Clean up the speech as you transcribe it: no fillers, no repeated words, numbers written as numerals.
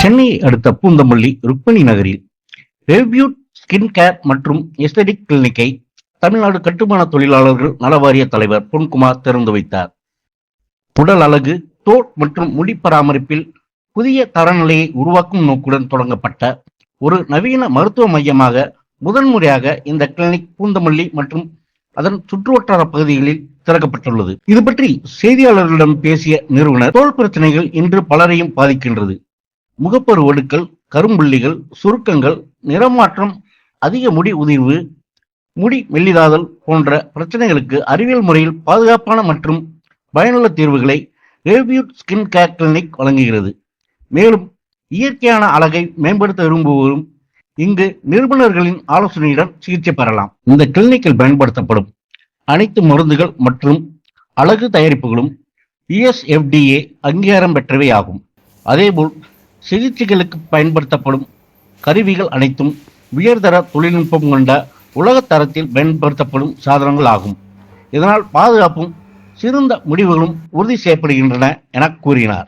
சென்னையை அடுத்த பூந்தமல்லி ருக்மணி நகரில் ரெவ்யூட் ஸ்கின் கேர் மற்றும் எஸ்தெடிக் கிளினிக்கை தமிழ்நாடு கட்டுமான தொழிலாளர்கள் நல வாரிய தலைவர் பொன்குமார் திறந்து வைத்தார். உடல் அழகு, தோல் மற்றும் முடி பராமரிப்பில் புதிய தரநிலையை உருவாக்கும் நோக்குடன் தொடங்கப்பட்ட ஒரு நவீன மருத்துவ மையமாக முதன்முறையாக இந்த கிளினிக் பூந்தமல்லி மற்றும் அதன் சுற்றுவட்டார பகுதிகளில் திறக்கப்பட்டுள்ளது. இது பற்றி செய்தியாளர்களிடம் பேசிய நிறுவனர், தோல் பிரச்சனைகள் இன்று பலரையும் பாதிக்கின்றது. முகப்பரு வடுக்கள், கரும்புள்ளிகள், சுருக்கங்கள், நிறமாற்றம், அதிக முடி உதிர்வு, முடி மெல்லிதாதல் போன்ற பிரச்சனைகளுக்கு அறிவியல் முறையில் பாதுகாப்பான மற்றும் பயனுள்ள தீர்வுகளை ரெவ்யூட் ஸ்கின் கேர் கிளினிக் வழங்குகிறது. மேலும் இயற்கையான அழகை மேம்படுத்த விரும்புவோரும் இங்கு நிபுணர்களின் ஆலோசனையுடன் சிகிச்சை பெறலாம். இந்த கிளினிக்கில் பயன்படுத்தப்படும் அனைத்து மருந்துகள் மற்றும் அழகு தயாரிப்புகளும் USFDA அங்கீகாரம் பெற்றவை ஆகும். அதேபோல் சிகிச்சைகளுக்கு பயன்படுத்தப்படும் கருவிகள் அனைத்தும் உயர்தர தொழில்நுட்பம் கொண்ட உலக தரத்தில் பயன்படுத்தப்படும் சாதனங்கள் ஆகும். இதனால் பாதுகாப்பும் சிறந்த முடிவுகளும் உறுதி செய்யப்படுகின்றன என கூறினார்.